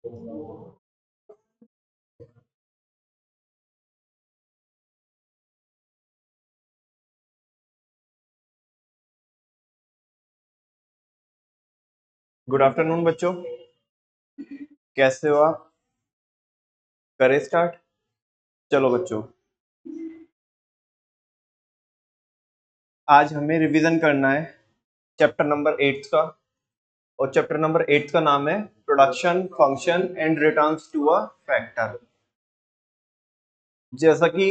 Good afternoon बच्चों, कैसे हो आप? करें स्टार्ट। चलो बच्चों, आज हमें रिवीजन करना है चैप्टर नंबर 8 का। और चैप्टर नंबर 8 का नाम है production function and returns to a factor. जैसा कि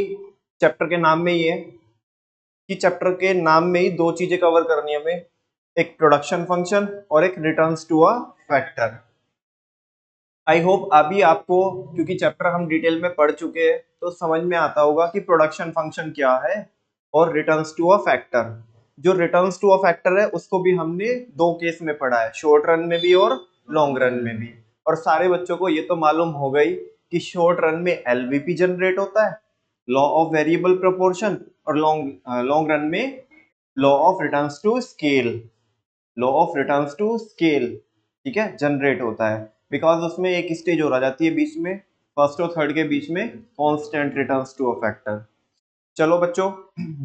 चैप्टर के नाम में ही है कि चैप्टर के नाम में ही दो चीजें कवर करनी है हमें, एक प्रोडक्शन फंक्शन और एक returns to a factor. I hope अभी आपको, क्योंकि चैप्टर हम डिटेल में पढ़ चुके हैं, तो समझ में आता होगा कि प्रोडक्शन फंक्शन क्या है और रिटर्न्स टू अ फैक्टर। जो रिटर्न्स टू अ फैक्टर है उसको भी हमने दो केस में पढ़ा है, शॉर्ट रन में भी और लॉन्ग रन में भी। और सारे बच्चों को ये तो मालूम हो गई कि शॉर्ट रन में एलवीपी जनरेट होता है, लॉ ऑफ वेरिएबल प्रोपोर्शन, और लॉन्ग रन में law of returns to scale, law of returns to scale, ठीक है, जनरेट होता है। बिकॉज उसमें एक स्टेज और आ जाती है बीच में, फर्स्ट और थर्ड के बीच में, constant returns to a factor. चलो बच्चों,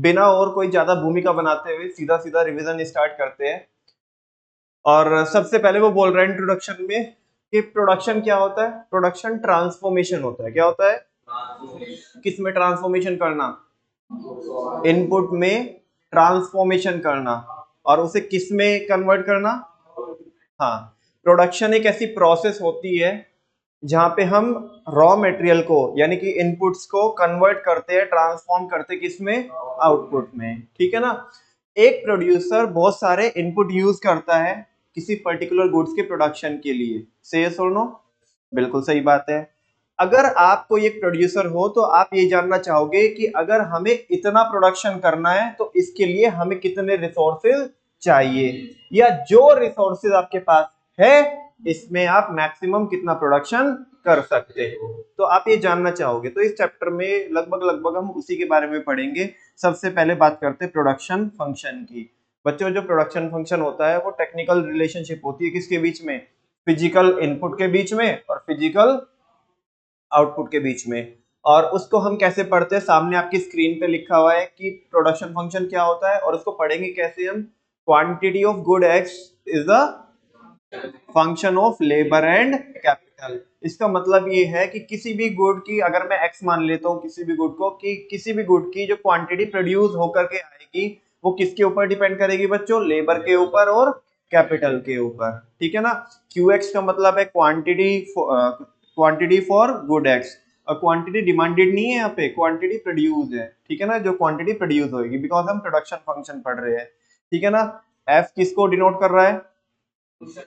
बिना और कोई ज्यादा भूमिका बनाते हुए सीधा सीधा रिवीजन स्टार्ट करते हैं। और सबसे पहले वो बोल रहे हैं इंट्रोडक्शन में कि प्रोडक्शन क्या होता है। प्रोडक्शन ट्रांसफॉर्मेशन होता है। क्या होता है? किस में ट्रांसफॉर्मेशन करना? इनपुट में ट्रांसफॉर्मेशन करना, और उसे किस में कन्वर्ट करना? हाँ, प्रोडक्शन एक ऐसी प्रोसेस होती है जहां पे हम रॉ मटेरियल को, यानी कि इनपुट्स को कन्वर्ट करते हैं, ट्रांसफॉर्म करते हैं किसमें? आउटपुट में, ठीक है ना। एक प्रोड्यूसर बहुत सारे इनपुट यूज करता है किसी पर्टिकुलर गुड्स के प्रोडक्शन के लिए। से यस और नो? बिल्कुल सही बात है। अगर आप कोई एक प्रोड्यूसर हो तो आप ये जानना चाहोगे कि अगर हमें इतना प्रोडक्शन करना है तो इसके लिए हमें कितने रिसोर्सेज चाहिए, या जो रिसोर्सेज आपके पास है इसमें आप मैक्सिमम कितना प्रोडक्शन कर सकते हो, तो आप ये जानना चाहोगे। तो इस चैप्टर में लगभग लगभग हम उसी के बारे में पढ़ेंगे। सबसे पहले बात करते हैं प्रोडक्शन फंक्शन की। बच्चों, जो प्रोडक्शन फंक्शन होता है वो टेक्निकल रिलेशनशिप होती है किसके बीच में? फिजिकल इनपुट के बीच में और फिजिकल आउटपुट के बीच में। और उसको हम कैसे पढ़ते हैं? सामने आपकी स्क्रीन पे लिखा हुआ है कि प्रोडक्शन फंक्शन क्या होता है, और उसको पढ़ेंगे कैसे हम। Quantity of good x is the function of labour and capital. इसका मतलब ये है कि किसी भी गुड की, अगर मैं एक्स मान लेता हूँ किसी भी गुड को, कि किसी भी गुड की जो क्वांटिटी प्रोड्यूस होकर के आएगी वो किसके ऊपर डिपेंड करेगी बच्चों? लेबर के ऊपर और कैपिटल के ऊपर, ठीक है ना। क्यू एक्स का मतलब है quantity, quantity for good x. और क्वांटिटी डिमांडेड नहीं है यहाँ पे, क्वांटिटी प्रोड्यूस है, ठीक है ना, जो क्वांटिटी प्रोड्यूस होगी, बिकॉज हम प्रोडक्शन फंक्शन पढ़ रहे हैं, ठीक है ना। एफ किसको डिनोट कर रहा है?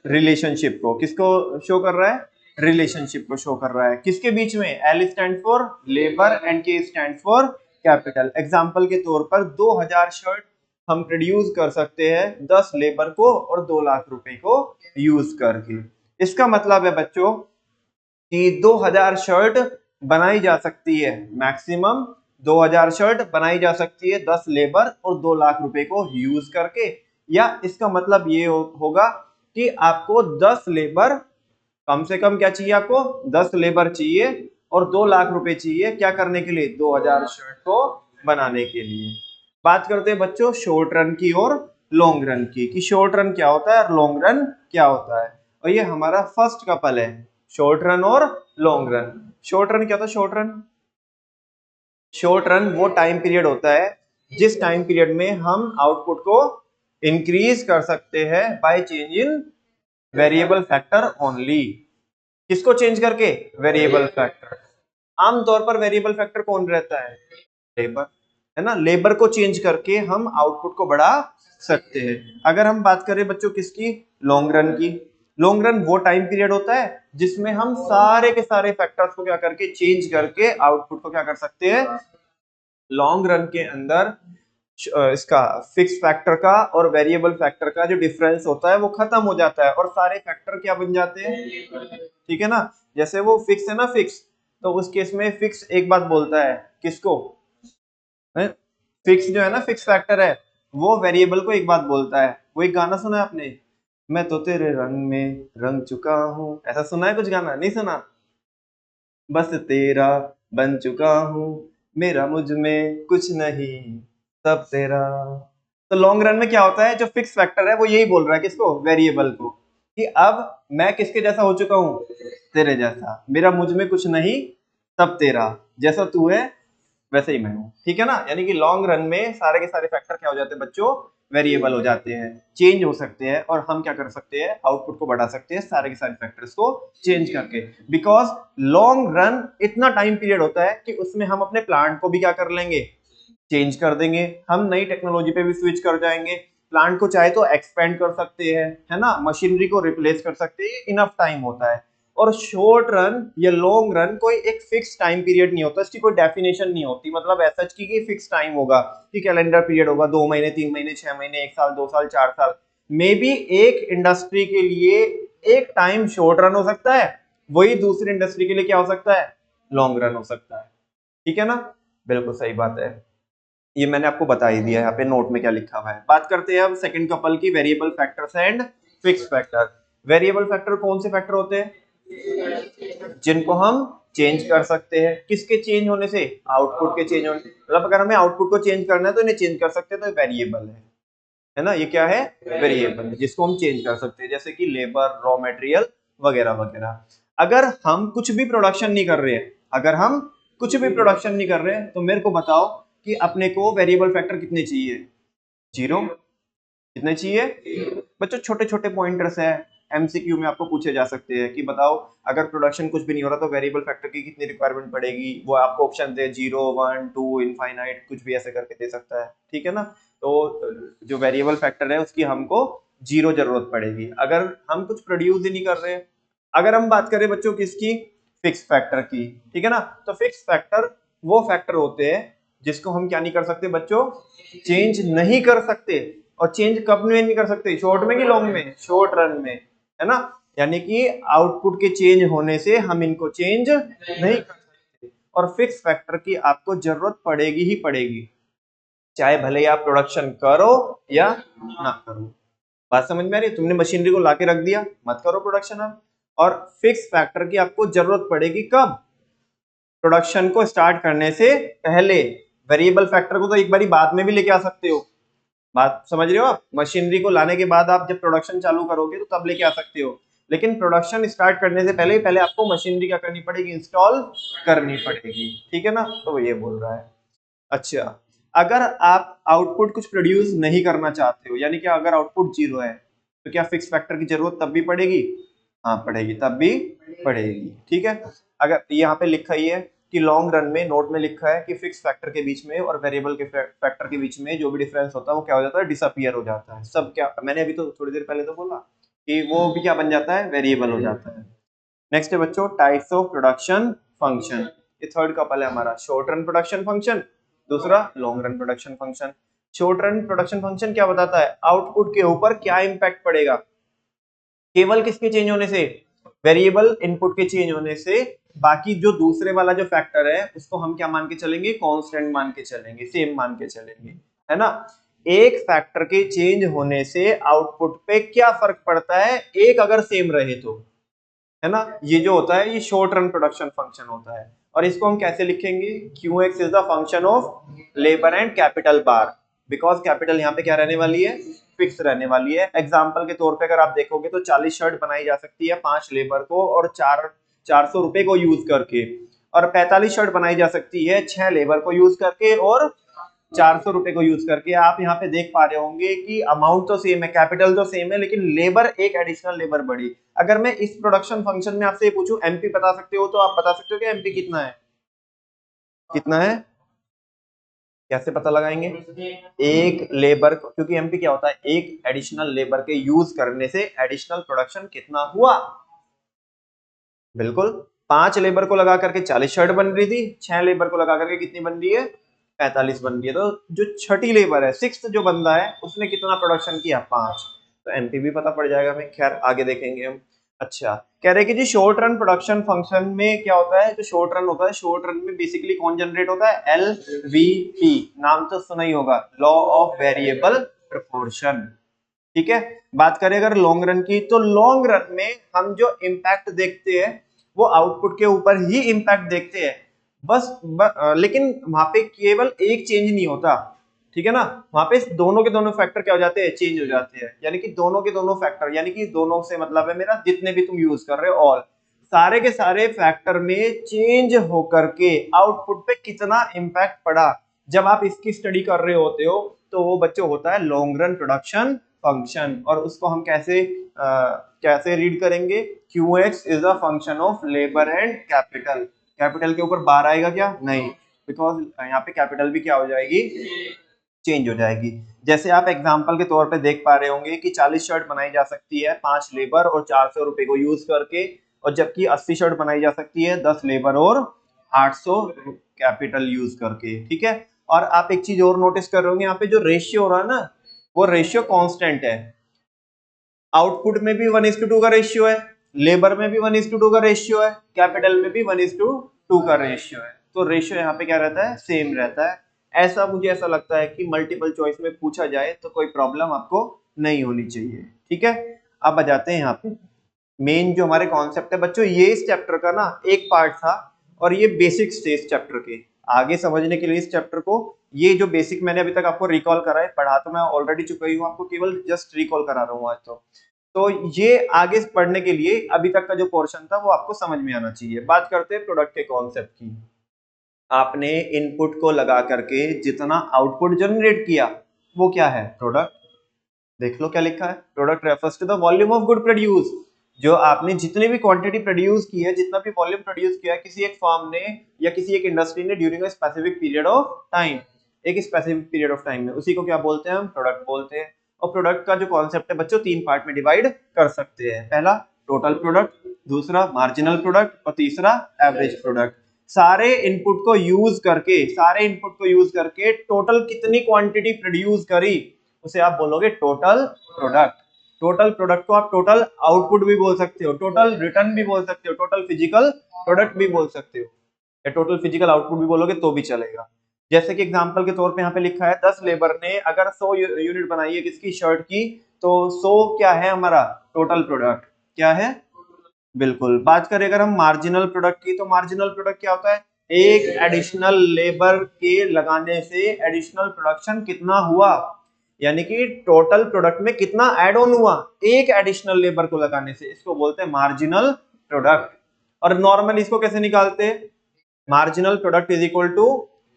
रिलेशनशिप को। किसको शो कर रहा है? रिलेशनशिप को शो कर रहा है। किसके बीच में? L stand for labour and के स्टैंड फॉर कैपिटल। एग्जांपल के तौर पर 2000 शर्ट हम प्रोड्यूस कर सकते हैं 10 लेबर को और 2 लाख रुपए को यूज करके। इसका मतलब है बच्चों कि 2000 शर्ट बनाई जा सकती है, मैक्सिमम 2000 शर्ट बनाई जा सकती है 10 लेबर और 2 लाख रुपए को यूज करके। या इसका मतलब ये होगा कि आपको 10 लेबर, कम से कम क्या चाहिए आपको? 10 लेबर चाहिए और 2 लाख रुपए चाहिए, क्या करने के लिए? 2000 शर्ट को बनाने के लिए। बात करते हैं बच्चों शॉर्ट रन की और लॉन्ग रन की, कि शॉर्ट रन क्या होता है और लॉन्ग रन क्या होता है। और ये हमारा फर्स्ट कपल है, शॉर्ट रन और लॉन्ग रन। शॉर्ट रन क्या था? शॉर्ट रन, शॉर्ट रन वो टाइम पीरियड होता है जिस टाइम पीरियड में हम आउटपुट को इंक्रीज कर सकते हैं by change in variable factor only. किसको चेंज करके? Variable factor. आमतौर पर वेरिएबल फैक्टर कौन रहता है? लेबर, है ना। लेबर को चेंज करके हम आउटपुट को बढ़ा सकते हैं। अगर हम बात करें बच्चों किसकी? लॉन्ग रन की। लॉन्ग रन वो टाइम पीरियड होता है जिसमें हम सारे के सारे फैक्टर्स को क्या करके, चेंज करके आउटपुट को क्या कर सकते हैं। लॉन्ग रन के अंदर इसका फिक्स फैक्टर का और वेरिएबल फैक्टर का जो डिफरेंस होता है वो खत्म हो जाता है और सारे फैक्टर क्या बन जाते हैं, ठीक है ना। जैसे वो फिक्स है ना, फिक्स, तो उस केस में फिक्स एक बात बोलता है, किसको? फिक्स जो है ना, फिक्स फैक्टर है, वो वेरिएबल को एक बात बोलता है। वो एक गाना सुना है आपने, मैं तो तेरे रंग में रंग चुका हूँ। ऐसा सुना है कुछ गाना? नहीं सुना? बस तेरा बन चुका हूँ, मेरा मुझ में कुछ नहीं, सब तेरा। तो लॉन्ग रन में क्या होता है, जो फिक्स फैक्टर है वो यही बोल रहा है किसको, वेरिएबल को, कि अब मैं किसके जैसा हो चुका हूँ, तेरे जैसा, मेरा मुझ में कुछ नहीं, सब तेरा, जैसा तू है वैसे ही मैं हूँ। ठीक है ना? यानी कि लॉन्ग रन में सारे के सारे फैक्टर क्या हो जाते हैं बच्चों, वेरिएबल हो जाते हैं, चेंज हो सकते हैं, और हम क्या कर सकते हैं, आउटपुट को बढ़ा सकते हैं सारे के सारे फैक्टर्स को चेंज करके। बिकॉज लॉन्ग रन इतना टाइम पीरियड होता है कि उसमें हम अपने प्लांट को भी क्या कर लेंगे, चेंज कर देंगे, हम नई टेक्नोलॉजी पे भी स्विच कर जाएंगे, प्लांट को चाहे तो एक्सपेंड कर सकते हैं, है ना, मशीनरी को रिप्लेस कर सकते हैं, इनफ टाइम होता है। और शॉर्ट रन या लॉन्ग रन कोई एक फिक्स टाइम पीरियड नहीं होता, इसकी कोई डेफिनेशन नहीं होती, मतलब ऐसा की फिक्स टाइम होगा कि कैलेंडर पीरियड होगा 2 महीने 3 महीने 6 महीने 1 साल 2 साल 4 साल। मे बी एक इंडस्ट्री के लिए एक टाइम शॉर्ट रन हो सकता है, वही दूसरी इंडस्ट्री के लिए क्या हो सकता है, लॉन्ग रन हो सकता है। ठीक है ना? बिल्कुल सही बात है, ये मैंने आपको बता ही दिया है, यहाँ पे नोट में क्या लिखा हुआ है। बात करते हैं अब सेकंड कपल की, variable factors and fix factor. Variable factor कौन से फैक्टर होते हैं, जिनको हम चेंज कर सकते हैं, किसके चेंज होने से, आउटपुट के चेंज होने, मतलब अगर हमें आउटपुट को चेंज करना है तो इन्हें चेंज कर सकते हैं, तो वेरिएबल है ना, ये क्या है, वेरिएबल है जिसको हम चेंज कर सकते हैं, जैसे कि लेबर, रॉ मटेरियल वगैरह वगैरह। अगर हम कुछ भी प्रोडक्शन नहीं कर रहे हैं, अगर हम कुछ भी प्रोडक्शन नहीं कर रहे हैं, तो मेरे को बताओ कि अपने को वेरिएबल फैक्टर कितने चाहिए, जीरो। कितने चाहिए बच्चों, छोटे छोटे पॉइंटर्स है, एमसीक्यू में आपको पूछे जा सकते हैं कि बताओ अगर प्रोडक्शन कुछ भी नहीं हो रहा तो वेरिएबल फैक्टर की कितनी रिक्वायरमेंट पड़ेगी, वो आपको ऑप्शन दे 0 1 2 इनफाइनाइट, कुछ भी ऐसे करके दे सकता है। ठीक है ना? तो जो वेरिएबल फैक्टर है उसकी हमको 0 जरूरत पड़ेगी अगर हम कुछ प्रोड्यूस ही नहीं कर रहे। अगर हम बात करें बच्चों किसकी, फिक्स फैक्टर की, ठीक है ना, तो फिक्स फैक्टर वो फैक्टर होते हैं जिसको हम क्या नहीं कर सकते बच्चों, चेंज नहीं कर सकते। और चेंज कब में नहीं कर सकते, शॉर्ट में कि लॉन्ग में, शॉर्ट रन में, है ना, यानी कि आउटपुट के चेंज होने से हम इनको चेंज नहीं कर सकते। और फिक्स फैक्टर की आपको जरूरत पड़ेगी ही पड़ेगी, चाहे भले ही आप प्रोडक्शन करो या ना करो। बात समझ में आ रही है? तुमने मशीनरी को लाके रख दिया, मत करो प्रोडक्शन अब। और फिक्स फैक्टर की आपको जरूरत पड़ेगी कब, प्रोडक्शन को स्टार्ट करने से पहले। वेरिएबल फैक्टर को तो एक बारी बाद में भी लेके आ सकते हो, बात समझ रहे हो आप, मशीनरी को लाने के बाद आप जब प्रोडक्शन चालू करोगे तो तब लेके आ सकते हो, लेकिन प्रोडक्शन स्टार्ट करने से पहले पहले आपको मशीनरी क्या करनी पड़ेगी, इंस्टॉल करनी पड़ेगी। ठीक है ना? तो वो ये बोल रहा है। अच्छा, अगर आप आउटपुट कुछ प्रोड्यूस नहीं करना चाहते हो, यानी कि अगर आउटपुट 0 है, तो क्या फिक्स फैक्टर की जरूरत तब भी पड़ेगी, हाँ पड़ेगी, तब भी पड़ेगी। ठीक है? अगर यहाँ पे लिखा ही है कि लॉन्ग रन में, नोट में लिखा है कि फिक्स फैक्टर के बीच में और वेरिएबल के फैक्टर के बीच में जो भी डिफरेंस होता है वो क्या हो जाता है, डिसअपियर हो जाता है। सब क्या, मैंने अभी तो थोड़ी देर पहले तो बोला कि वो भी क्या बन जाता है, वेरिएबल हो जाता है। नेक्स्ट है बच्चों टाइप्स ऑफ प्रोडक्शन फंक्शन। ये थर्ड कपल है हमारा, शॉर्ट रन प्रोडक्शन फंक्शन, दूसरा long run production function. Short run production function क्या बताता है, आउटपुट के ऊपर क्या इंपैक्ट पड़ेगा, केवल किसके चेंज होने से, वेरिएबल इनपुट के चेंज होने से। बाकी जो दूसरे वाला जो फैक्टर है उसको हम क्या मान के चलेंगे, कांस्टेंट मान के चलेंगे, सेम मान के चलेंगे, है ना। एक फैक्टर के चेंज होने से आउटपुट पे क्या फर्क पड़ता है, एक अगर सेम रहे तो, है ना, ये जो होता है ये शॉर्ट रन प्रोडक्शन फंक्शन होता है। और इसको हम कैसे लिखेंगे, QX is the function of labour and capital bar, because capital यहाँ पे क्या रहने वाली है, फिक्स रहने वाली है। एग्जाम्पल के तौर पे अगर आप देखोगे तो 40 शर्ट बनाई जा सकती है 5 लेबर को और 400 रुपए को यूज करके, और 45 शर्ट बनाई जा सकती है 6 लेबर को यूज करके और 400 रुपए को यूज करके। आप यहाँ पे देख पा रहे होंगे कि अमाउंट तो सेम है, कैपिटल तो सेम है, लेकिन लेबर एक एडिशनल लेबर बढ़ी। अगर मैं इस प्रोडक्शन फंक्शन में आपसे पूछूं एमपी बता सकते हो, तो आप बता सकते हो कि एमपी कितना है, कितना है, कैसे पता लगाएंगे, एक लेबर को, क्योंकि एमपी क्या होता है, एक एडिशनल लेबर के यूज करने से एडिशनल प्रोडक्शन कितना हुआ। बिल्कुल, 5 लेबर को लगा करके 40 शर्ट बन रही थी, 6 लेबर को लगा करके कितनी बन रही है, 45 बन रही है। तो जो छठी लेबर है, सिक्स जो बंदा है, उसने कितना प्रोडक्शन किया, 5, तो एमपी भी पता पड़ जाएगा हमें। खैर आगे देखेंगे हम। अच्छा, कह रहे कि जी शॉर्ट रन प्रोडक्शन फंक्शन में क्या होता है, जो शॉर्ट रन होता है, शॉर्ट रन में बेसिकली कौन जनरेट होता है, LVP, नाम तो सुना ही होगा, लॉ ऑफ वेरिएबल प्रोपोर्शन। ठीक है। बात करें अगर लॉन्ग रन की, तो लॉन्ग रन में हम जो इम्पैक्ट देखते हैं वो आउटपुट के ऊपर ही इम्पैक्ट देखते हैं लेकिन वहां पे केवल एक चेंज नहीं होता, ठीक है ना, वहां पे दोनों के दोनों फैक्टर क्या हो जाते हैं, चेंज हो जाते हैं। यानी कि दोनों के दोनों फैक्टर, यानी कि दोनों से मतलब है मेरा जितने भी तुम यूज कर रहे हो ऑल, सारे के सारे फैक्टर में चेंज होकर के आउटपुट पे कितना इम्पैक्ट पड़ा, जब आप इसकी स्टडी कर रहे होते हो तो वो बच्चों होता है लॉन्ग रन प्रोडक्शन फंक्शन। और उसको हम कैसे रीड करेंगे, QX is a function of labour and capital. Capital के ऊपर बार आएगा क्या, नहीं, बिकॉज यहाँ पे कैपिटल भी क्या हो जाएगी, चेंज हो जाएगी। जैसे आप एग्जांपल के तौर पे देख पा रहे होंगे कि 40 शर्ट बनाई जा सकती है 5 लेबर और 400 रुपए को यूज करके, और जबकि 80 शर्ट बनाई जा सकती है 10 लेबर और 800 कैपिटल यूज करके, ठीक है। और आप एक चीज और नोटिस कर रहे होंगे, यहाँ पे जो रेशियो हो रहा है ना, वो रेशियो कांस्टेंट है। आउटपुट में भी 1:2 का रेशियो है, लेबर में भी 1:2 का रेशियो है, कैपिटल में भी 1:2 का रेशियो है। तो रेशियो यहाँ पे क्या रहता है, सेम रहता है। मुझे ऐसा लगता है कि मल्टीपल चॉइस में पूछा जाए तो कोई प्रॉब्लम आपको नहीं होनी चाहिए, ठीक है। अब आ जाते हैं यहाँ पे मेन जो हमारे कॉन्सेप्ट है बच्चों, ये इस चैप्टर का ना एक पार्ट था, और ये बेसिक्स थे इस चैप्टर के। आगे समझने के लिए इस चैप्टर को, ये जो बेसिक मैंने अभी तक आपको रिकॉल करा है, पढ़ा तो मैं ऑलरेडी चुका ही हूँ, आपको केवल जस्ट रिकॉल करा रहा हूँ आज। तो ये आगे पढ़ने के लिए अभी तक का जो पोर्शन था वो आपको समझ में आना चाहिए। बात करते हैं प्रोडक्ट के कॉन्सेप्ट की। आपने इनपुट को लगा करके जितना आउटपुट जनरेट किया वो क्या है, प्रोडक्ट। देख लो क्या लिखा है, product refers to the volume of good produce. जो आपने जितनी भी क्वांटिटी प्रोड्यूस की है, जितना भी वॉल्यूम प्रोड्यूस किया है किसी एक फर्म ने या किसी एक इंडस्ट्री ने during a specific period of time, एक स्पेसिफिक पीरियड ऑफ टाइम में, उसी को क्या बोलते हैं, हम प्रोडक्ट बोलते हैं। और प्रोडक्ट का जो कॉन्सेप्ट है बच्चों, 3 पार्ट में डिवाइड कर सकते हैं। पहला टोटल प्रोडक्ट, दूसरा मार्जिनल प्रोडक्ट, और तीसरा एवरेज प्रोडक्ट। सारे इनपुट को यूज करके टोटल कितनी क्वांटिटी प्रोड्यूस करी उसे आप बोलोगे टोटल प्रोडक्ट। टोटल प्रोडक्ट को आप टोटल आउटपुट भी बोल सकते हो, टोटल रिटर्न भी बोल सकते हो, टोटल फिजिकल प्रोडक्ट भी बोल सकते हो, या टोटल फिजिकल आउटपुट भी बोलोगे तो भी चलेगा। जैसे कि एग्जांपल के तौर पे यहाँ पे लिखा है 10 लेबर ने अगर 100 यूनिट बनाई है किसकी, शर्ट की, तो 100 क्या है हमारा टोटल प्रोडक्ट, क्या है, बिल्कुल। बात करें अगर हम मार्जिनल प्रोडक्ट की, तो मार्जिनल प्रोडक्ट क्या होता है, एक एडिशनल लेबर के लगाने से एडिशनल प्रोडक्शन कितना हुआ, यानी कि टोटल प्रोडक्ट में कितना ऐड ऑन हुआ एक एडिशनल लेबर को लगाने से, इसको बोलते हैं मार्जिनल प्रोडक्ट। और नॉर्मल इसको कैसे निकालते हैं, marginal product is equal to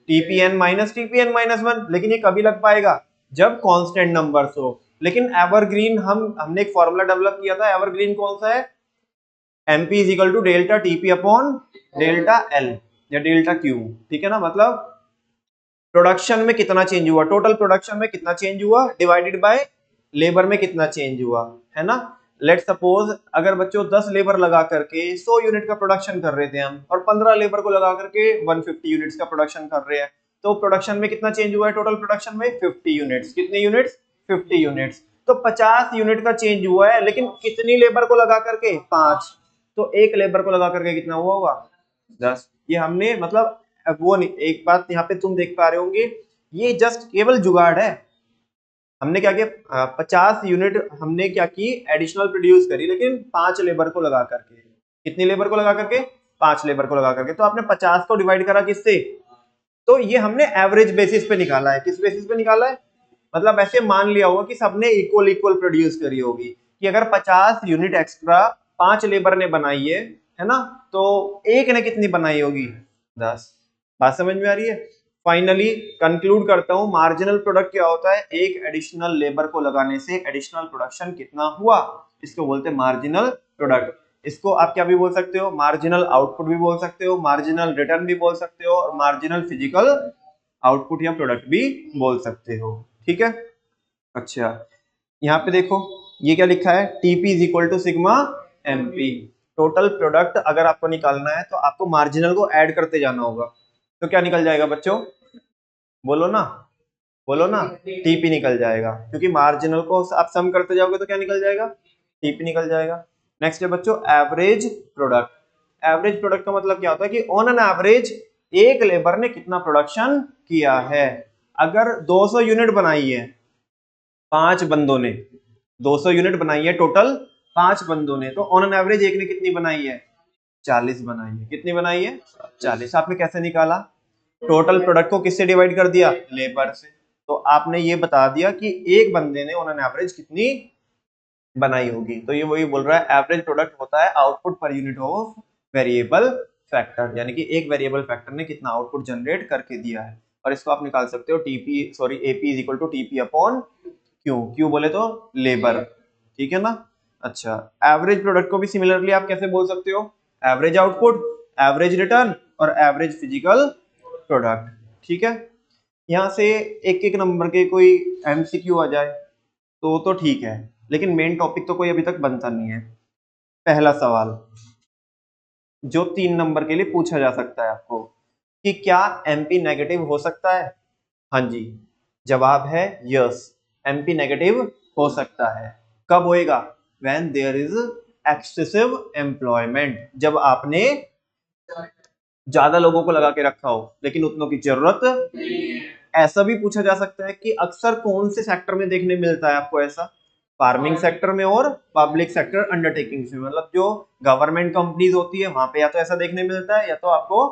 TPN minus TPN minus 1। लेकिन ये कभी लग पाएगा, जब कांस्टेंट नंबर्स हो। लेकिन एवरग्रीन हमने एक फॉर्मूला डेवलप किया था, एवरग्रीन कौन सा है, MP is equal to delta TP upon delta L या डेल्टा क्यू, ठीक है ना। मतलब प्रोडक्शन में कितना चेंज हुआ, टोटल प्रोडक्शन में कितना चेंज हुआ डिवाइडेड बाय लेबर में कितना चेंज हुआ, है ना। लेट सपोज अगर बच्चों 10 लेबर लगा करके 100 यूनिट का प्रोडक्शन कर रहे थे हम, और 15 लेबर को लगा करके 150 यूनिट्स का प्रोडक्शन कर रहे हैं, तो प्रोडक्शन में कितना चेंज हुआ है, टोटल प्रोडक्शन में 50 यूनिट्स। कितनी यूनिट्स, 50 यूनिट्स। तो 50 यूनिट का चेंज हुआ है, लेकिन कितनी लेबर को लगा करके, 5। तो एक लेबर को लगा करके कितना हुआ होगा, 10। ये हमने मतलब वो नहीं, एक बात यहाँ पे तुम देख पा रहे होंगे, ये जस्ट केवल जुगाड़ है। हमने क्या किया, 50 यूनिट हमने क्या की, एडिशनल प्रोड्यूस करी, लेकिन 5 लेबर को लगा करके। कितनी लेबर को लगा करके, 5 लेबर को लगा करके। तो आपने 50 को डिवाइड करा किससे, तो ये हमने एवरेज बेसिस पे निकाला है। किस बेसिस पे निकाला है, मतलब ऐसे मान लिया होगा कि सबने इक्वल इक्वल प्रोड्यूस करी होगी, कि अगर 50 यूनिट एक्स्ट्रा 5 लेबर ने बनाई है ना, तो एक ने कितनी बनाई होगी, 10। बात समझ में आ रही है। फाइनली कंक्लूड करता हूं, मार्जिनल प्रोडक्ट क्या होता है, एक एडिशनल लेबर को लगाने से एडिशनल प्रोडक्शन कितना हुआ, इसको बोलते हैं मार्जिनल प्रोडक्ट। इसको आप क्या भी बोल सकते हो, मार्जिनल आउटपुट भी बोल सकते हो, मार्जिनल रिटर्न भी बोल सकते हो, और मार्जिनल फिजिकल आउटपुट या प्रोडक्ट भी बोल सकते हो, ठीक है। अच्छा, यहाँ पे देखो ये क्या लिखा है, TP is equal to sigma MP. Total product अगर आपको निकालना है तो आपको मार्जिनल को ऐड करते जाना होगा, तो क्या निकल जाएगा बच्चों, बोलो ना, बोलो ना, टीपी निकल जाएगा, क्योंकि मार्जिनल को आप सम करते जाओगे तो क्या निकल जाएगा, टीपी निकल जाएगा। नेक्स्ट है बच्चों एवरेज प्रोडक्ट। एवरेज प्रोडक्ट का मतलब क्या होता है कि ऑन एन एवरेज एक लेबर ने कितना प्रोडक्शन किया है। अगर 200 यूनिट बनाई है 5 बंदों ने, 200 यूनिट बनाई है टोटल 5 बंदों ने, तो ऑन एन एवरेज एक ने कितनी बनाई है? 40 बनाई है। कितनी बनाई है? 40। आपने कैसे निकाला? टोटल प्रोडक्ट को किससे डिवाइड कर दिया? लेबर से। तो आपने ये बता दिया कि एक बंदे ने ऑन एन एवरेज कितनी बनाई होगी। तो ये वही बोल रहा है एवरेज प्रोडक्ट होता है output per unit of variable factor, यानी कि एक वेरिएबल फैक्टर ने कितना आउटपुट जनरेट करके दिया है। और इसको आप निकाल सकते हो AP is equal to TP upon Q. Q बोले तो लेबर, ठीक है ना। अच्छा, एवरेज प्रोडक्ट को भी सिमिलरली आप कैसे बोल सकते हो? एवरेज आउटपुट, एवरेज रिटर्न और एवरेज फिजिकल प्रोडक्ट, ठीक है। यहाँ से एक एक नंबर के कोई एमसीक्यू आ जाए तो ठीक है, लेकिन मेन टॉपिक तो कोई अभी तक बनता नहीं है। पहला सवाल जो 3 नंबर के लिए पूछा जा सकता है आपको कि क्या एमपी नेगेटिव हो सकता है? हाँ जी, जवाब है यस, एमपी नेगेटिव हो सकता है। कब होएगा? When there is excessive employment, जब आपने ज्यादा लोगों को लगा के रखा हो लेकिन उतनों की जरूरत। ऐसा भी पूछा जा सकता है कि अक्सर कौन से सेक्टर में देखने मिलता है आपको ऐसा? फार्मिंग सेक्टर में और पब्लिक सेक्टर अंडरटेकिंग्स में, मतलब जो गवर्नमेंट कंपनीज होती है वहां पे या तो ऐसा देखने मिलता है या तो आपको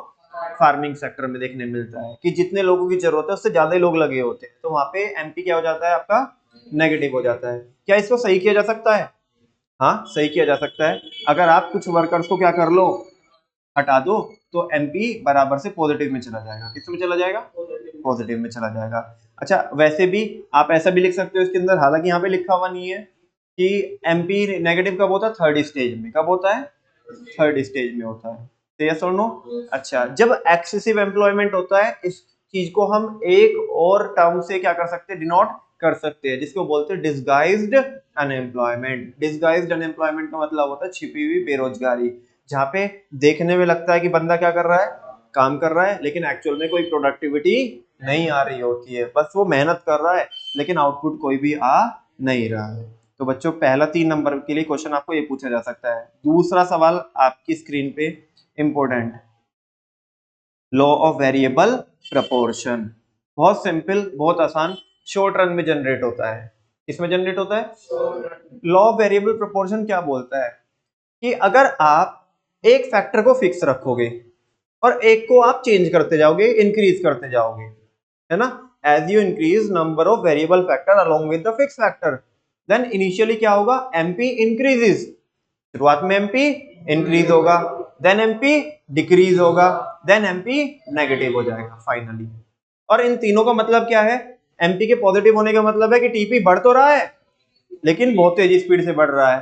फार्मिंग सेक्टर में देखने मिलता है कि जितने लोगों की जरूरत है उससे ज्यादा ही लोग लगे होते हैं, तो वहां पे एमपी क्या हो जाता है आपका? नेगेटिव हो जाता है। क्या इसको सही किया जा सकता है? हाँ, सही किया जा सकता है। अगर आप कुछ वर्कर्स को क्या कर लो, हटा दो, तो एमपी बराबर से पॉजिटिव में चला जाएगा। किस में चला जाएगा? पॉजिटिव में चला जाएगा। अच्छा, वैसे भी आप ऐसा भी लिख सकते हो इसके अंदर, हालांकि यहाँ पे लिखा हुआ नहीं है कि एमपी नेगेटिव कब होता है? थर्ड स्टेज में। कब होता है? थर्ड स्टेज में होता है। तो यस और नो? अच्छा, जब एक्सेसिव एम्प्लॉयमेंट होता है इस चीज को हम एक और टर्म से क्या कर सकते हैं? डिनोट कर सकते हैं, जिसको बोलते हैं डिसगाइज्ड अनएम्प्लॉयमेंट। डिसगाइज्ड अनएम्प्लॉयमेंट का मतलब होता है छिपी हुई बेरोजगारी, जहाँ पे देखने में लगता है कि बंदा क्या कर रहा है? काम कर रहा है, लेकिन एक्चुअल में कोई प्रोडक्टिविटी नहीं आ रही होती है, बस वो मेहनत कर रहा है लेकिन आउटपुट कोई भी आ नहीं रहा है। तो बच्चों, पहला 3 नंबर के लिए क्वेश्चन आपको ये पूछा जा सकता है। दूसरा सवाल आपकी स्क्रीन पे important, law of variable proportion. बहुत सिंपल, बहुत आसान, शॉर्ट रन में जनरेट होता है। किसमें जनरेट होता है? लॉ ऑफ वेरिएबल प्रपोर्शन क्या बोलता है कि अगर आप एक फैक्टर को फिक्स रखोगे और एक को आप चेंज करते जाओगे, इंक्रीज करते जाओगे, है ना, as you increase number of variable factor along with the fixed factor, then initially क्या होगा? MP increases. शुरुआत में एमपी इंक्रीज होगा, देन एमपी डिक्रीज होगा, देन एमपी नेगेटिव हो जाएगा फाइनली। और इन तीनों का मतलब क्या है? एमपी के पॉजिटिव होने का मतलब है कि टीपी बढ़ तो रहा है लेकिन बहुत तेजी स्पीड से बढ़ रहा है,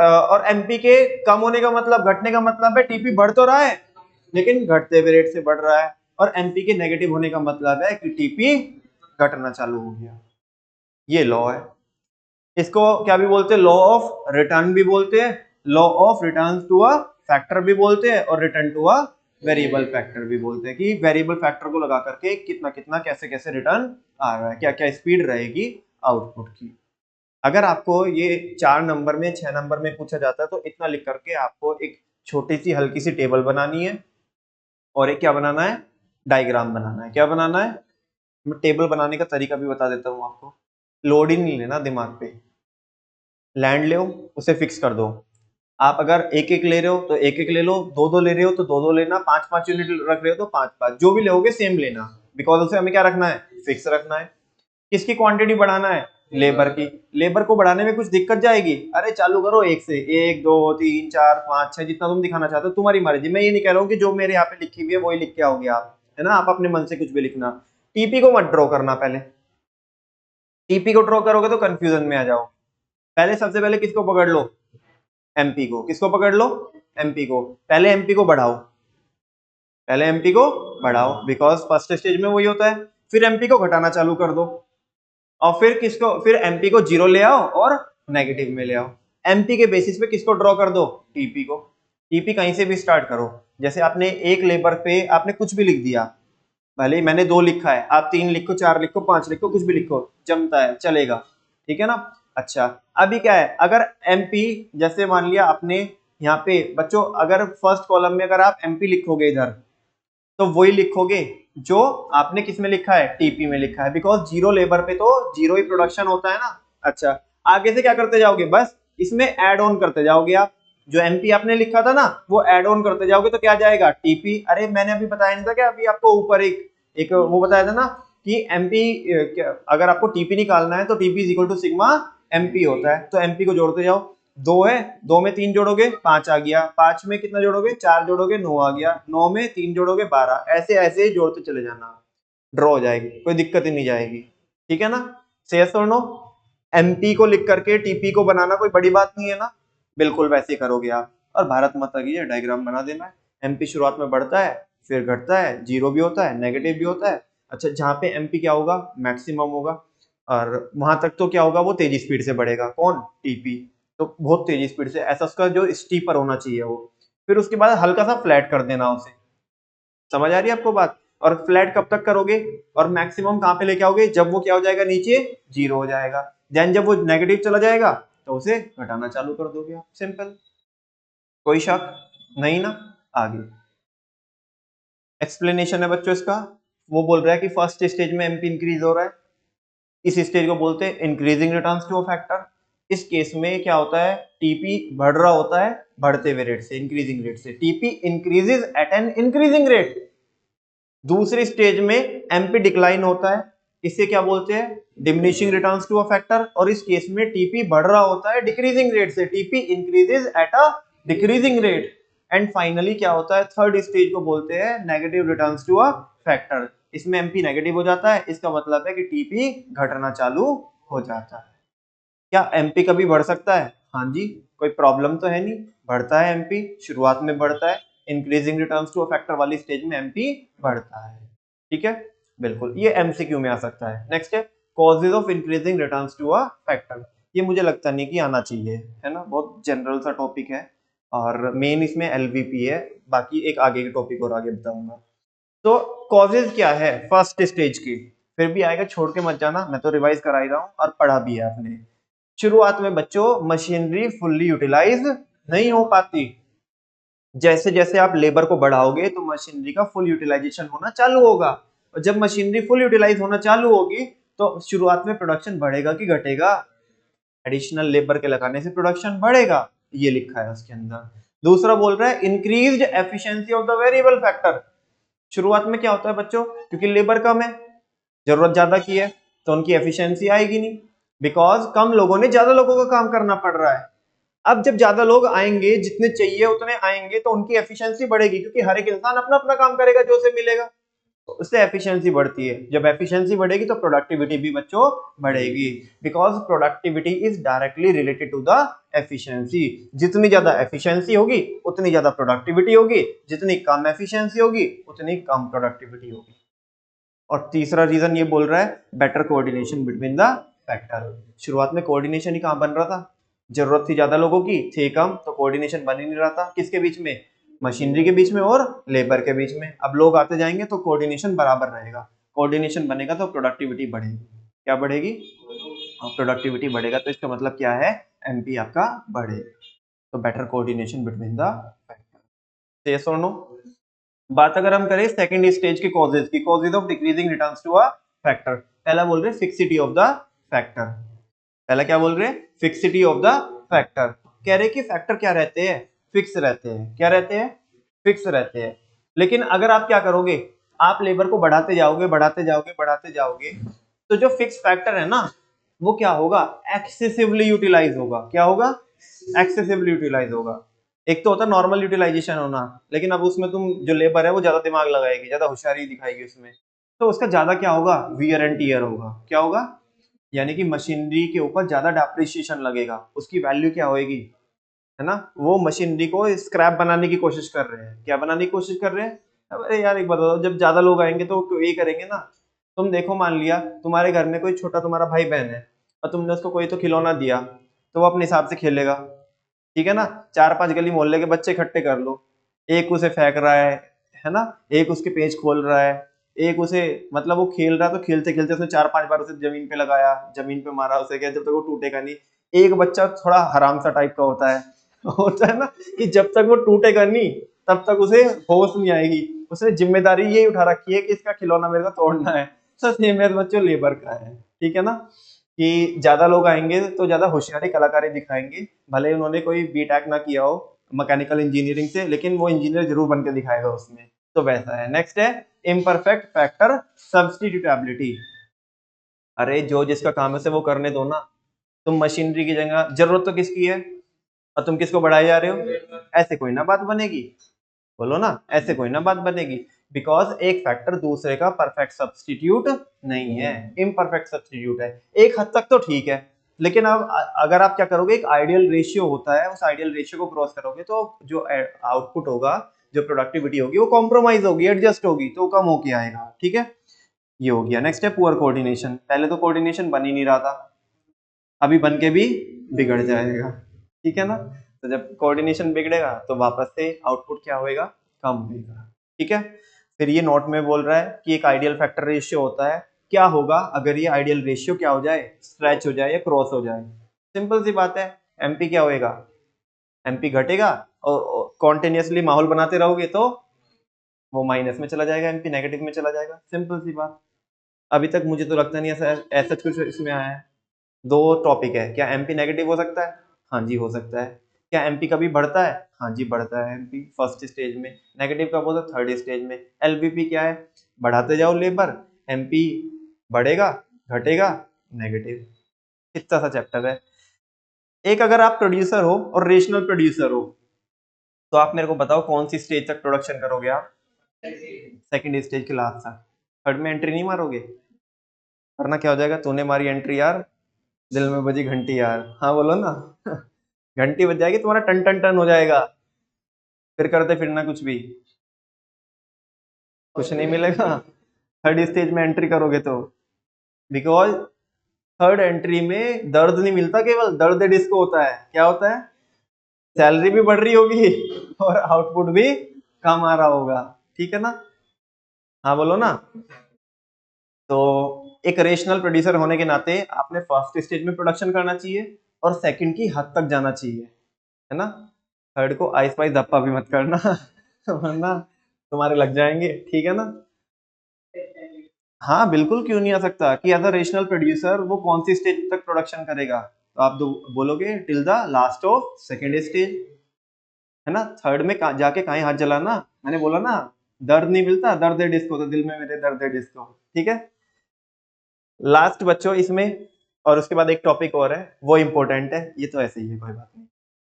और एमपी के कम होने का मतलब, घटने का मतलब है टीपी बढ़ तो रहा है लेकिन घटते हुए रेट से बढ़ रहा है, और एमपी के नेगेटिव होने का मतलब है कि टीपी घटना चालू हो गया। ये लॉ है। इसको क्या भी बोलते हैं? लॉ ऑफ रिटर्न भी बोलते हैं, law of return to a factor भी बोलते हैं, और return to a variable factor भी बोलते हैं कि वेरिएबल फैक्टर को लगा करके कितना कितना कैसे कैसे रिटर्न आ रहा है, क्या क्या स्पीड रहेगी आउटपुट की। अगर आपको ये 4 नंबर में 6 नंबर में पूछा जाता है तो इतना लिख करके आपको एक छोटी सी हल्की सी टेबल बनानी है, और एक क्या बनाना है? डायग्राम बनाना है। क्या बनाना है? मैं टेबल बनाने का तरीका भी बता देता हूँ आपको। लोड ही नहीं लेना दिमाग पे, लैंड ले, उसे फिक्स कर दो। आप अगर एक एक ले रहे हो तो एक एक ले लो, दो दो ले रहे हो तो दो दो लेना, पांच पांच यूनिट रख रहे हो तो पांच पांच, जो भी लोगे सेम लेना, बिकॉज उसे हमें क्या रखना है? फिक्स रखना है। किसकी क्वांटिटी बढ़ाना है? लेबर की। लेबर को बढ़ाने में कुछ दिक्कत जाएगी? अरे चालू करो एक से, 1 2 3 4 5 6, जितना तुम दिखाना चाहते हो, तुम्हारी मर्जी। मैं ये नहीं कह रहा हूँ कि जो मेरे यहाँ पे लिखी हुई है वही लिख के आओगे आप, है ना, आप अपने मन से कुछ भी लिखना। टीपी को मत ड्रॉ करना पहले, टीपी को ड्रॉ करोगे तो कंफ्यूजन में आ जाओ। पहले सबसे पहले किसको पकड़ लो? एमपी को। किसको पकड़ लो? एमपी को। पहले एमपी को बढ़ाओ, पहले एमपी को बढ़ाओ, बिकॉज फर्स्ट स्टेज में वही होता है। फिर एमपी को घटाना चालू कर दो, और फिर किसको? फिर एमपी को जीरो ले आओ और नेगेटिव में ले आओ। एमपी के बेसिस पे किसको ड्रॉ कर दो? टीपी को। टीपी कहीं से भी स्टार्ट करो, जैसे आपने एक लेबर पे आपने कुछ भी लिख दिया, भले ही मैंने 2 लिखा है, आप 3 लिखो, 4 लिखो, 5 लिखो, कुछ भी लिखो, जमता है, चलेगा, ठीक है ना। अच्छा, अभी क्या है? अगर एमपी, जैसे मान लिया आपने यहाँ पे बच्चों, अगर फर्स्ट कॉलम में अगर आप एमपी लिखोगे इधर, तो वही लिखोगे जो आपने किस में लिखा है? टीपी में लिखा है, बिकॉज जीरो लेबर पे तो जीरो ही प्रोडक्शन होता है ना। अच्छा, आगे से क्या करते जाओगे, बस इसमें ऐड ऑन करते जाओगे। आप जो एमपी आपने लिखा था ना वो ऐड ऑन करते जाओगे तो क्या जाएगा, टीपी। अरे मैंने अभी बताया नहीं था क्या, अभी आपको ऊपर एक वो बताया था ना कि एमपी, अगर आपको टीपी निकालना है तो TP is equal to sigma MP होता है। तो एमपी को जोड़ते जाओ, 2 है, 2 में 3 जोड़ोगे 5 आ गया, 5 में कितना जोड़ोगे, 4 जोड़ोगे 9 आ गया, 9 में 3 जोड़ोगे 12, ऐसे ऐसे जोड़ते चले जाना, ड्रॉ हो जाएगी, कोई दिक्कत ही नहीं जाएगी। ठीक है ना, यस और नो। एमपी को लिख करके टीपी को बनाना कोई बड़ी बात नहीं है ना, बिल्कुल वैसे करोगे आप। और भारत माता की डायग्राम बना देना है। एमपी शुरुआत में बढ़ता है, फिर घटता है, जीरो भी होता है, नेगेटिव भी होता है। अच्छा, जहां पे एमपी क्या होगा, मैक्सिमम होगा, और वहां तक तो क्या होगा, वो तेजी स्पीड से बढ़ेगा। कौन, टीपी, तो बहुत तेजी स्पीड से, ऐसा उसका जो स्टीपर होना चाहिए वो। फिर उसके बाद हल्का सा फ्लैट कर देना उसे। समझ आ रही है आपको बात। और फ्लैट कब तक करोगे, और मैक्सिमम कहां पे लेके आओगे, जब वो क्या हो जाएगा, नीचे जीरो हो जाएगा। देन जब वो नेगेटिव चला जाएगा तो उसे घटाना चालू कर दोगे आप, सिंपल। कोई शक नहीं ना। आगे एक्सप्लेनेशन है बच्चों इसका। वो बोल रहा है कि फर्स्ट स्टेज में एमपी इंक्रीज हो रहा है, इस स्टेज को बोलते हैं increasing returns to a factor. इस केस में क्या होता है, टीपी बढ़ रहा होता है बढ़ते हुए रेट से, इंक्रीजिंग रेट से। TP increases at an increasing rate. दूसरी स्टेज में एमपी डिक्लाइन होता है, इसे क्या बोलते हैं, diminishing returns to a factor. और इस केस में टीपी बढ़ रहा होता है डिक्रीजिंग रेट से, TP increases at a decreasing rate. And finally क्या होता है, थर्ड स्टेज को बोलते हैं negative returns to a factor. इसमें एमपी नेगेटिव हो जाता है, इसका मतलब है कि टीपी घटना चालू हो जाता है। क्या एमपी कभी बढ़ सकता है, हाँ जी, कोई प्रॉब्लम तो है नहीं, बढ़ता है एमपी, शुरुआत में बढ़ता है, increasing returns to a factor वाली स्टेज में एमपी बढ़ता है। ठीक है, बिल्कुल, ये एमसीक्यू में आ सकता है। नेक्स्ट है causes of increasing returns to a factor. ये मुझे लगता नहीं कि आना चाहिए, है ना, बहुत जनरल सा टॉपिक है, और मेन इसमें एलवीपी है, बाकी एक आगे के टॉपिक और आगे बताऊंगा। तो कॉजेज क्या है फर्स्ट स्टेज की, फिर भी आएगा, छोड़ के मत जाना, मैं तो रिवाइज करा ही रहा हूँ और पढ़ा भी है आपने। शुरुआत में बच्चों मशीनरी फुल्ली यूटिलाइज नहीं हो पाती, जैसे जैसे आप लेबर को बढ़ाओगे तो मशीनरी का फुल यूटिलाइजेशन होना चालू होगा, और जब मशीनरी फुल यूटिलाइज होना चालू होगी तो शुरुआत में प्रोडक्शन बढ़ेगा कि घटेगा, एडिशनल लेबर के लगाने से प्रोडक्शन बढ़ेगा, ये लिखा है उसके अंदर। दूसरा बोल रहा है increased efficiency of the variable factor. शुरुआत में क्या होता है बच्चों, क्योंकि लेबर कम है, जरूरत ज्यादा की है, तो उनकी एफिशिएंसी आएगी नहीं, बिकॉज कम लोगों ने ज्यादा लोगों का काम करना पड़ रहा है। अब जब ज्यादा लोग आएंगे, जितने चाहिए उतने आएंगे, तो उनकी एफिशिएंसी बढ़ेगी, क्योंकि हर एक इंसान अपना अपना काम करेगा जो उसे मिलेगा, तो उससे एफिशिएंसी बढ़ती है। जब एफिशिएंसी बढ़ेगी तो प्रोडक्टिविटी भी बच्चों बढ़ेगी, because productivity is directly related to the efficiency. जितनी ज्यादा एफिशिएंसी होगी उतनी ज्यादा प्रोडक्टिविटी होगी, जितनी कम एफिशिएंसी होगी उतनी कम प्रोडक्टिविटी होगी। और तीसरा रीजन ये बोल रहा है better coordination between the factor. शुरुआत में कोऑर्डिनेशन ही कहां बन रहा था, जरूरत थी ज्यादा लोगों की, थे कम, तो कोऑर्डिनेशन बन ही नहीं रहा था, किसके बीच में, मशीनरी के बीच में और लेबर के बीच में। अब लोग आते जाएंगे तो कोऑर्डिनेशन बराबर रहेगा, कोऑर्डिनेशन बनेगा तो प्रोडक्टिविटी बढ़ेगी। क्या बढ़ेगी, प्रोडक्टिविटी बढ़ेगा, तो इसका मतलब क्या है, एमपी आपका बढ़ेगा। तो better coordination between the factor, yes और नो। बात अगर हम करें सेकंड स्टेज के कॉजेज की, causes of decreasing returns to a factor. पहला बोल रहे फिक्सिटी ऑफ द फैक्टर, पहला क्या बोल रहे हैं, फिक्सिटी ऑफ द फैक्टर। कह रहे कि फैक्टर क्या रहते हैं, फिक्स रहते हैं, क्या रहते हैं, फिक्स रहते हैं। लेकिन अगर आप क्या करोगे, आप लेबर को बढ़ाते जाओगे बढ़ाते जाओगे बढ़ाते जाओगे, तो जो फिक्स फैक्टर है ना वो क्या होगा, एक्सेसिवली यूटिलाइज होगा। क्या होगा, एक्सेसिवली यूटिलाइज होगा। एक तो होता है नॉर्मल यूटिलाइजेशन होना, लेकिन अब उसमें तुम जो लेबर है वो ज्यादा दिमाग लगाएगी, ज्यादा होशियारी दिखाएगी उसमें, तो उसका ज्यादा क्या होगा, वियर एंड टीयर होगा। क्या होगा, यानी कि मशीनरी के ऊपर ज्यादा डेप्रिसिएशन लगेगा, उसकी वैल्यू क्या होएगी, है ना, वो मशीनरी को स्क्रैप बनाने की कोशिश कर रहे हैं। क्या बनाने की कोशिश कर रहे हैं, अरे यार एक बात बताओ, जब ज्यादा लोग आएंगे तो ये करेंगे ना। तुम देखो, मान लिया तुम्हारे घर में कोई छोटा तुम्हारा भाई बहन है, और तुमने उसको कोई तो खिलौना दिया, तो वो अपने हिसाब से खेलेगा, ठीक है ना। 4-5 गली मोहल्ले के बच्चे इकट्ठे कर लो, एक उसे फेंक रहा है ना, एक उसके पेज खोल रहा है, एक उसे, मतलब वो खेल रहा है, तो खेलते खेलते उसने 4-5 बार उसे जमीन पे लगाया, जमीन पे मारा उसे, क्या जब तक वो टूटेगा नहीं। एक बच्चा थोड़ा हराम सा टाइप का होता है होता है ना, कि जब तक वो टूटेगा नहीं तब तक उसे होश नहीं आएगी, उसने जिम्मेदारी ये उठा रखी है कि इसका खिलौना मेरे को तोड़ना है। तो सेम है बच्चों लेबर का है, ठीक है ना। कि ज्यादा लोग आएंगे तो ज्यादा होशियारी कलाकारी दिखाएंगे, भले उन्होंने कोई बीटेक ना किया हो मैकेनिकल इंजीनियरिंग से, लेकिन वो इंजीनियर जरूर बन के दिखाएगा उसमें, तो वैसा है। नेक्स्ट है इम्परफेक्ट फैक्टर सब्स्टिट्यूटेबिलिटी। अरे जो जिसका काम है से वो करने दो ना, तुम मशीनरी की जगह, जरूरत तो किसकी है और तुम किसको बढ़ाए जा रहे हो, ऐसे कोई ना बात बनेगी, बोलो ना, ऐसे कोई ना बात बनेगी, बिकॉज एक फैक्टर दूसरे का परफेक्ट सब्स्टिट्यूट नहीं है, इम्परफेक्ट सब्स्टिट्यूट है। एक हद तक तो ठीक है, लेकिन अब अगर आप क्या करोगे, एक आइडियल रेशियो होता है, उस आइडियल रेशियो को क्रॉस करोगे तो जो आउटपुट होगा, जो प्रोडक्टिविटी होगी वो कॉम्प्रोमाइज होगी, एडजस्ट होगी, तो कम होके आएगा, ठीक है। ये हो गया। नेक्स्ट है पुअर कोऑर्डिनेशन। पहले तो कोऑर्डिनेशन बन ही नहीं रहा था, अभी बन के भी बिगड़ जाएगा, ठीक है ना। तो जब कोऑर्डिनेशन बिगड़ेगा तो वापस से आउटपुट क्या होएगा, कम होगा, ठीक है। फिर ये नोट में बोल रहा है कि एक आइडियल फैक्टर रेशियो होता है, क्या होगा अगर ये आइडियल रेशियो क्या हो जाए, स्ट्रेच हो जाए या क्रॉस हो जाए। सिंपल सी बात है, एमपी क्या होएगा, एमपी घटेगा, और कॉन्टिन्यूसली माहौल बनाते रहोगे तो वो माइनस में चला जाएगा, एमपी नेगेटिव में चला जाएगा, सिंपल सी बात। अभी तक मुझे तो लगता नहीं ऐसा ऐसा कुछ इसमें आया है। दो टॉपिक है, क्या एमपी नेगेटिव हो सकता है, हाँ जी हो सकता है। क्या एमपी कभी बढ़ता है, हाँ जी बढ़ता है एमपी फर्स्ट स्टेज में। नेगेटिव कब होता है, थर्ड स्टेज में। एलबीपी क्या है, बढ़ाते जाओ लेबर, एमपी बढ़ेगा घटेगा नेगेटिव। इतना सा चैप्टर है। एक अगर आप प्रोड्यूसर हो और रेशनल प्रोड्यूसर हो, तो आप मेरे को बताओ कौन सी स्टेज तक प्रोडक्शन करोगे आप, सेकंड स्टेज के लास्ट तक। थर्ड में एंट्री नहीं मारोगे, वरना क्या हो जाएगा, तूने मारी एंट्री यार, दिल में बजी घंटी यार, हाँ बोलो ना घंटी बज जाएगी, तुम्हारा टन टन टन हो जाएगा, फिर करते फिरना कुछ भी, कुछ नहीं मिलेगा थर्ड स्टेज में एंट्री करोगे तो। बिकॉज थर्ड एंट्री में दर्द नहीं मिलता, केवल दर्द डिस्को होता है। क्या होता है, सैलरी भी बढ़ रही होगी और आउटपुट भी कम आ रहा होगा, ठीक है ना, हाँ बोलो ना। तो एक रेशनल प्रोड्यूसर होने के नाते आपने फर्स्ट स्टेज में प्रोडक्शन करना चाहिए और सेकंड की हद तक जाना चाहिए, है ना। थर्ड को आइस पाइस धप्पा भी मत करना वरना तुम्हारे लग जाएंगे, ठीक है ना। हाँ बिल्कुल, क्यों नहीं आ सकता, कि एज अ रेशनल प्रोड्यूसर वो कौन सी स्टेज तक प्रोडक्शन करेगा, तो आप बोलोगे till the last of second stage, है ना। थर्ड में जाके कहीं हाथ जलाना, मैंने बोला ना, दर्द नहीं मिलता, दर्द है डिस्को, तो दिल में मेरे दर्द है डिस्को, ठीक है। लास्ट बच्चों इसमें, और उसके बाद एक टॉपिक और है, वो इंपॉर्टेंट है, ये तो ऐसे ही है, कोई बात नहीं।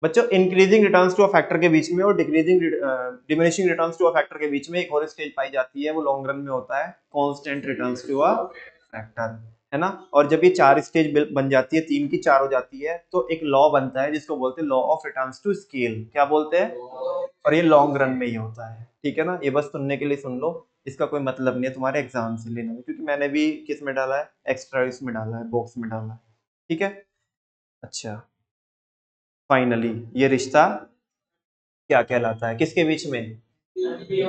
बच्चों increasing returns to a factor के बीच में और decreasing diminishing returns to a factor के बीच में एक और स्टेज पाई जाती है, वो लॉन्ग रन में होता है constant returns to a factor, है ना। और जब ये चार स्टेज बन जाती है, तीन की चार हो जाती है, तो एक लॉ बनता है जिसको बोलते हैं law of returns to scale. क्या बोलते हैं, और ये लॉन्ग रन में ही होता है, ठीक है ना। ये बस सुनने के लिए सुन लो, इसका कोई मतलब नहीं है तुम्हारे एग्जाम से लेने में, क्योंकि मैंने भी किस में डाला है, एक्स्ट्रा इसमें डाला है, बॉक्स में डाला है, ठीक है। अच्छा, फाइनली ये रिश्ता क्या कहलाता है, किसके बीच में,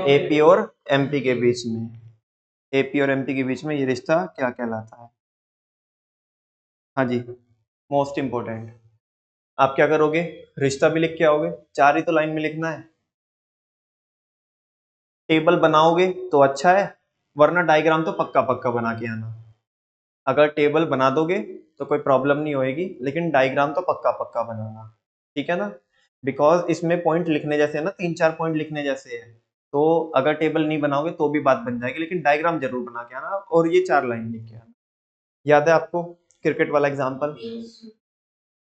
एपी और एमपी के बीच में, एपी और एमपी के बीच में ये रिश्ता क्या कहलाता है। हाँ जी, मोस्ट इंपोर्टेंट। आप क्या करोगे, रिश्ता भी लिख के आओगे, चार ही तो लाइन में लिखना है। टेबल बनाओगे तो अच्छा है, वरना डायग्राम तो पक्का पक्का बना के आना। अगर टेबल बना दोगे तो कोई प्रॉब्लम नहीं होएगी, लेकिन डायग्राम तो पक्का पक्का बनाना, ठीक है ना। बिकॉज इसमें पॉइंट लिखने जैसे है ना, तीन चार पॉइंट लिखने जैसे है, तो अगर टेबल नहीं बनाओगे तो भी बात बन जाएगी, लेकिन डायग्राम जरूर बना के आना, और ये चार लाइन लिख के आना। याद है आपको क्रिकेट वाला एग्जाम्पल,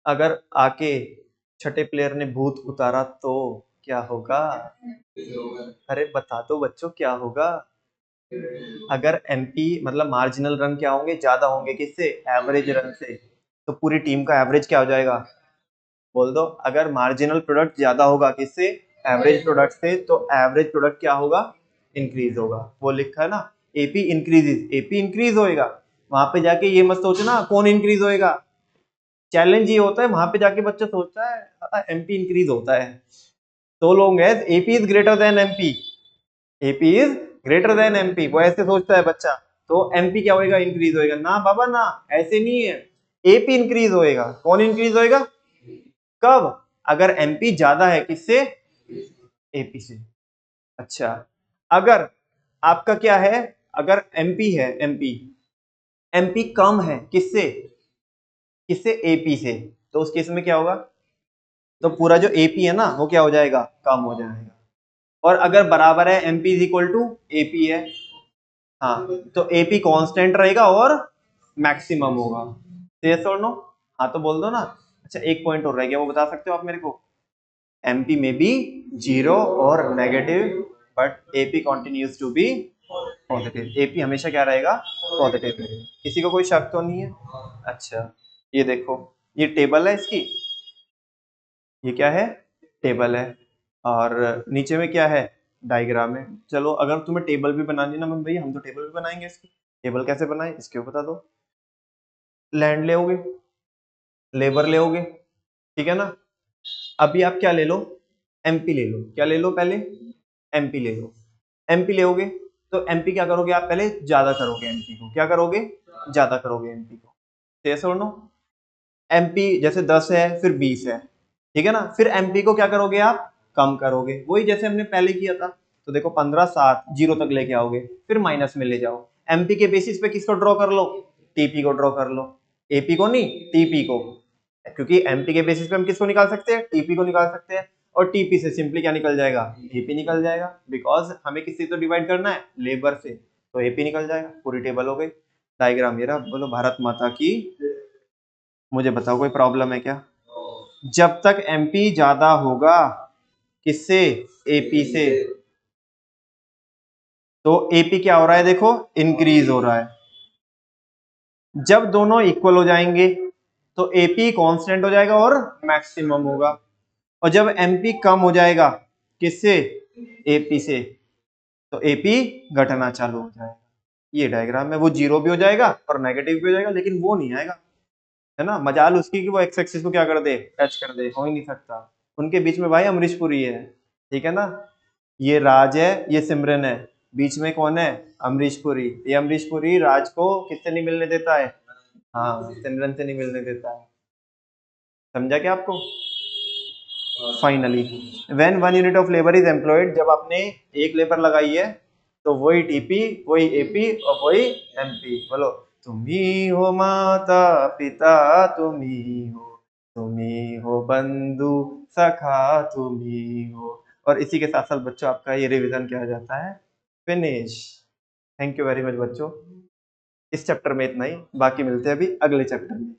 अगर आके छठे प्लेयर ने भूत उतारा तो क्या होगा, अरे बता दो बच्चों क्या होगा। अगर एमपी मतलब मार्जिनल रन क्या होंगे, ज्यादा होंगे किससे, एवरेज रन से, तो पूरी टीम का एवरेज क्या हो जाएगा, बोल दो। अगर मार्जिनल प्रोडक्ट ज्यादा होगा किससे, एवरेज प्रोडक्ट से, तो एवरेज प्रोडक्ट क्या होगा, इंक्रीज होगा। वो लिखा है ना, एपी इंक्रीजेस, एपी इंक्रीज होएगा। वहां पे जाके ये मत सोचना कौन इंक्रीज होएगा, चैलेंज ये होता है वहां पे जाके बच्चा सोचता है एमपी इंक्रीज होता है, so long as AP is greater than MP, AP is greater than MP, वो ऐसे सोचता है बच्चा, तो एमपी क्या होएगा, इंक्रीज होएगा ना बाबा ना, ऐसे नहीं है, एपी इंक्रीज होएगा। कौन इंक्रीज होएगा, कब, अगर एमपी ज्यादा है किससे, एपी से। अच्छा, अगर आपका क्या है, अगर एमपी है, एमपी एमपी कम है किससे, किससे, एपी से, तो उस केस में क्या होगा, तो पूरा जो एपी है ना वो क्या हो जाएगा, कम हो जाएगा। और अगर बराबर है MP is equal to AP है, हाँ, तो एपी कांस्टेंट रहेगा और मैक्सिमम होगा। यस और नो, हाँ तो बोल दो ना। अच्छा एक पॉइंट और रह गया, वो बता सकते हो आप मेरे को। एमपी में बी जीरो और negative, but AP continues to be positive. AP हमेशा क्या रहेगा, पॉजिटिव रहेगा। किसी को कोई शक तो नहीं है? अच्छा ये देखो, ये टेबल है इसकी, ये क्या है, टेबल है, और नीचे में क्या है, डायग्राम है। चलो अगर तुम्हें टेबल भी बनानी ना मन भैया, हम तो टेबल भी बनाएंगे इसकी। टेबल कैसे बनाए इसके बता दो। लैंड ले, लेबर ले, ठीक है ना। अभी आप क्या ले लो, एमपी ले लो। क्या ले लो पहले, एमपी ले लो। एमपी लोगे तो एमपी क्या करोगे आप, पहले ज्यादा करोगे एमपी को। क्या करोगे, ज्यादा करोगे एमपी को। यस और नो। एमपी जैसे 10 है फिर 20 है, ठीक है ना। फिर एमपी को क्या करोगे आप, कम करोगे, वही जैसे हमने पहले किया था। तो देखो 15 7 जीरो तक लेके आओगे, फिर माइनस में ले जाओ। एमपी के बेसिस पे किसको ड्रॉ कर लो, टीपी को ड्रॉ कर लो, एपी को नहीं, टीपी को। क्योंकि एमपी के बेसिस पे हम किसको निकाल सकते हैं, टीपी को निकाल सकते हैं। और टीपी से सिंपली क्या निकल जाएगा, एपी निकल जाएगा। बिकॉज हमें किससे तो डिवाइड करना है, लेबर से, तो एपी निकल जाएगा। पूरी टेबल हो गई। डायग्राम ये रहा। बोलो भारत माता की। मुझे बताओ कोई प्रॉब्लम है क्या? जब तक एमपी ज्यादा होगा किससे, एपी से, तो एपी क्या हो रहा है, देखो इंक्रीज हो रहा है। जब दोनों इक्वल हो जाएंगे तो एपी कांस्टेंट हो जाएगा और मैक्सिमम होगा। और जब एमपी कम हो जाएगा किससे, एपी से, तो एपी घटना चालू हो जाएगा। ये डायग्राम में वो जीरो भी हो जाएगा और नेगेटिव भी हो जाएगा, लेकिन वो नहीं आएगा, है ना। मजाल उसकी कि वो एक्स एक्सिस को क्या कर दे, टच कर दे, हो ही नहीं सकता। उनके बीच में भाई अमरीश पुरी है, ठीक है ना। ये राज है, ये सिमरन है, बीच में कौन है, अमरीश पुरी। ये अमरीश पुरी राज को किससे नहीं मिलने देता है, हाँ सिमरन से नहीं मिलने देता है। समझा क्या आपको? Finally when one unit of labour is employed, जब आपने एक लेबर लगाई है तो वही टीपी, वही एपी और वही एमपी। बोलो, तुम ही हो माता पिता, तुम ही हो, तुम ही हो बंधु सखा, तुम ही हो। और इसी के साथ साथ बच्चों आपका ये रिवीजन किया जाता है finish. Thank you very much बच्चों। इस चैप्टर में इतना ही, बाकी मिलते हैं अभी अगले चैप्टर में।